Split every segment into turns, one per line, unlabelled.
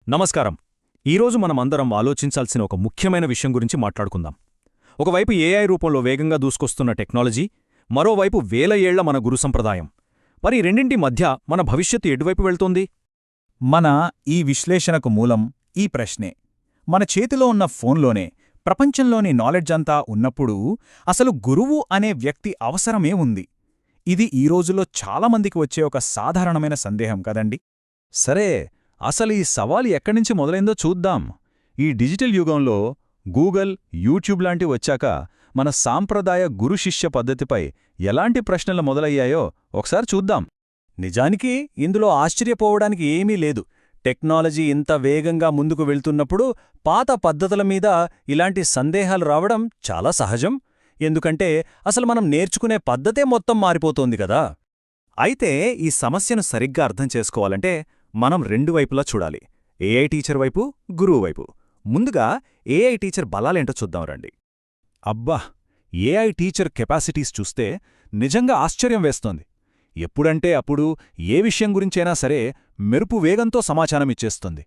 నమస్కారం. ఈరోజు మనమందరం ఆలోచించాల్సిన ఒక ముఖ్యమైన విషయం గురించి మాట్లాడుకుందాం. ఒకవైపు ఏఐ రూపంలో వేగంగా దూసుకొస్తున్న టెక్నాలజీ, మరోవైపు వేల ఏళ్ల మన గురు సంప్రదాయం. మరి రెండింటి మధ్య మన భవిష్యత్తు ఎటువైపు వెళ్తోంది?
మన ఈ విశ్లేషణకు మూలం ఈ ప్రశ్నే. మన చేతిలో ఉన్న ఫోన్లోనే ప్రపంచంలోని నాలెడ్జంతా ఉన్నప్పుడు అసలు గురువు అనే వ్యక్తి అవసరమే ఉంది? ఇది ఈ రోజుల్లో చాలామందికి వచ్చే ఒక సాధారణమైన సందేహం కదండి.
సరే, అసలు ఈ సవాలు ఎక్కడ్నుంచి మొదలైందో చూద్దాం. ఈ డిజిటల్ యుగంలో గూగుల్, యూట్యూబ్ లాంటివి వచ్చాక మన సాంప్రదాయ గురు-శిష్య పద్ధతిపై ఎలాంటి ప్రశ్నలు మొదలయ్యాయో ఒకసారి చూద్దాం.
నిజానికి ఇందులో ఆశ్చర్యపోవడానికి ఏమీ లేదు. టెక్నాలజీ ఇంత వేగంగా ముందుకు వెళ్తున్నప్పుడు పాత పద్ధతుల మీద ఇలాంటి సందేహాలు రావడం చాలా సహజం. ఎందుకంటే అసలు మనం నేర్చుకునే పద్ధతే మొత్తం మారిపోతోంది కదా. అయితే ఈ సమస్యను సరిగ్గా అర్థం చేసుకోవాలంటే మనం రెండు వైపులా చూడాలి. ఏఐ టీచర్ వైపు, గురువు వైపు. ముందుగా ఏఐ టీచర్ బలాలేంటో చూద్దాం రండి.
అబ్బా, ఏఐ టీచర్ కెపాసిటీస్ చూస్తే నిజంగా ఆశ్చర్యం వేస్తోంది. ఎప్పుడంటే అప్పుడు ఏ విషయం గురించైనా సరే మెరుపు వేగంతో సమాచారమిచ్చేస్తుంది.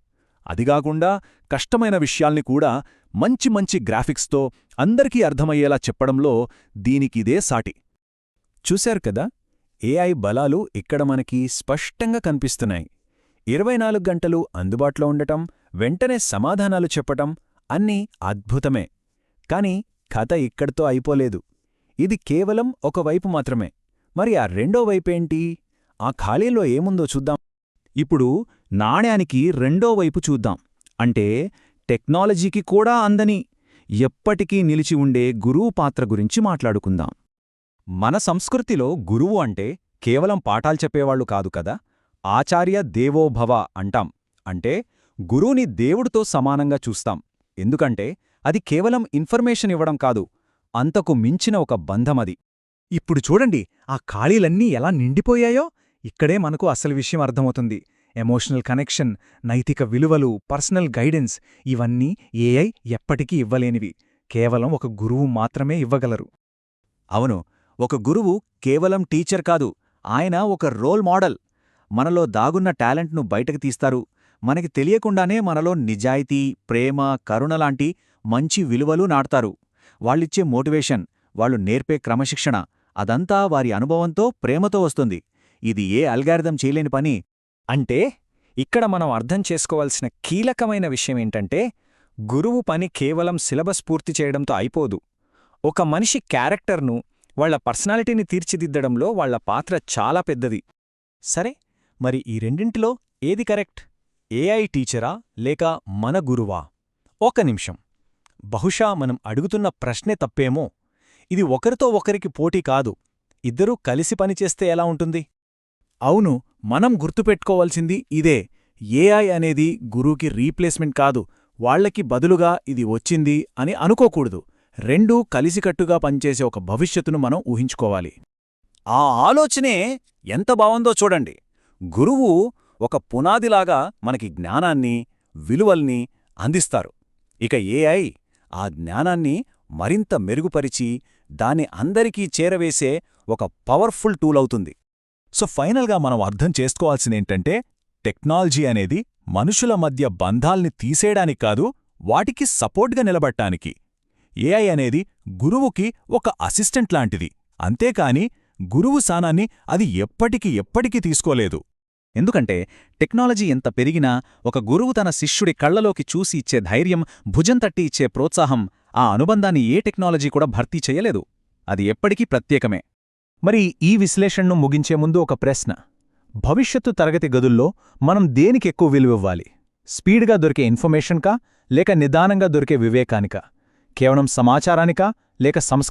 అదిగాకుండా కష్టమైన విషయాల్ని కూడా మంచి మంచి గ్రాఫిక్స్తో అందరికీ అర్థమయ్యేలా చెప్పడంలో దీనికిదే సాటి.
చూశారు కదా, ఏఐ బలాలు ఇక్కడ మనకి స్పష్టంగా కనిపిస్తున్నాయి. 24 గంటలు అందుబాటులో ఉండటం, వెంటనే సమాధానాలు చెప్పటం అన్నీ అద్భుతమే. కాని కథ ఇక్కడితో అయిపోలేదు. ఇది కేవలం ఒకవైపు మాత్రమే. మరి ఆ రెండో వైపేంటి? ఆ ఖాళీలో ఏముందో చూద్దాం.
ఇప్పుడు నాణ్యానికి రెండో వైపు చూద్దాం. అంటే టెక్నాలజీకి కూడా అందని, ఎప్పటికీ నిలిచి ఉండే గురువు పాత్ర గురించి మాట్లాడుకుందాం.
మన సంస్కృతిలో గురువు అంటే కేవలం పాఠాలు చెప్పేవాళ్లు కాదు కదా. ఆచార్య దేవోభవ అంటాం. అంటే గురువుని దేవుడితో సమానంగా చూస్తాం. ఎందుకంటే అది కేవలం ఇన్ఫర్మేషన్ ఇవ్వడం కాదు, అంతకు మించిన ఒక బంధమది. ఇప్పుడు చూడండి, ఆ ఖాళీలన్నీ ఎలా నిండిపోయాయో. ఇక్కడే మనకు అసలు విషయం అర్థమవుతుంది. ఎమోషనల్ కనెక్షన్, నైతిక విలువలు, పర్సనల్ గైడెన్స్ ఇవన్నీ ఏఐ ఎప్పటికీ ఇవ్వలేనివి. కేవలం ఒక గురువు మాత్రమే ఇవ్వగలరు.
అవును, ఒక గురువు కేవలం టీచర్ కాదు, ఆయన ఒక రోల్ మోడల్. మనలో దాగున్న టాలెంట్ను బయటకు తీస్తారు. మనకి తెలియకుండానే మనలో నిజాయితీ, ప్రేమ, కరుణలాంటి మంచి విలువలు నాటుతారు. వాళ్ళిచ్చే మోటివేషన్, వాళ్ళు నేర్పే క్రమశిక్షణ అదంతా వారి అనుభవంతో, ప్రేమతో వస్తుంది. ఇది ఏ అల్గారిథం చేయలేని పని.
అంటే ఇక్కడ మనం అర్థం చేసుకోవాల్సిన కీలకమైన విషయమేంటంటే, గురువు పని కేవలం సిలబస్ పూర్తి చేయడంతో అయిపోదు. ఒక మనిషి క్యారెక్టర్ను, వాళ్ల పర్సనాలిటీని తీర్చిదిద్దడంలో వాళ్ల పాత్ర చాలా పెద్దది. సరే, మరి ఈ రెండింటిలో ఏది కరెక్ట్? ఏఐ టీచరా లేక మన గురువా? ఒక నిమిషం. బహుశా మనం అడుగుతున్న ప్రశ్నే తప్పేమో. ఇది ఒకరితో ఒకరికి పోటీ కాదు. ఇద్దరూ కలిసి పనిచేస్తే ఎలా ఉంటుంది? అవును, మనం గుర్తుపెట్టుకోవాల్సింది ఇదే. ఏఐ అనేది గురువుకి రీప్లేస్మెంట్ కాదు. వాళ్లకి బదులుగా ఇది వచ్చింది అని అనుకోకూడదు. రెండూ కలిసికట్టుగా పనిచేసే ఒక భవిష్యత్తును మనం ఊహించుకోవాలి.
ఆ ఆలోచనే ఎంత బావుందో చూడండి. గురువు ఒక పునాదిలాగా మనకి జ్ఞానాన్ని, విలువల్ని అందిస్తారు. ఇక ఏఐ ఆ జ్ఞానాన్ని మరింత మెరుగుపరిచి దాన్ని అందరికీ చేరవేసే ఒక పవర్ఫుల్ టూల్ అవుతుంది.
సో ఫైనల్గా మనం అర్థం చేసుకోవాల్సిందేంటంటే, టెక్నాలజీ అనేది మనుషుల మధ్య బంధాల్ని తీసేయడానికి కాదు, వాటికి సపోర్ట్గా నిలబట్టానికి. ఏఐ అనేది గురువుకి ఒక అసిస్టెంట్ లాంటిది. అంతేకాని గురువు స్థానాన్ని అది ఎప్పటికీ తీసుకోలేదు.
ఎందుకంటే టెక్నాలజీ ఎంత పెరిగినా ఒక గురువు తన శిష్యుడి కళ్లలోకి చూసి ఇచ్చే ధైర్యం, భుజం తట్టి ఇచ్చే ప్రోత్సాహం, ఆ అనుబంధాన్ని ఏ టెక్నాలజీ కూడా భర్తీ చేయలేదు. అది ఎప్పటికీ ప్రత్యేకమే.
మరి ఈ విశ్లేషణను ముగించే ముందు ఒక ప్రశ్న. భవిష్యత్తు తరగతి గదుల్లో మనం దేనికెక్కువ విలువివ్వాలి? స్పీడ్గా దొరికే ఇన్ఫర్మేషన్కా లేక నిదానంగా దొరికే వివేకానికా? కేవలం సమాచారానికా లేక సంస్కారానికా?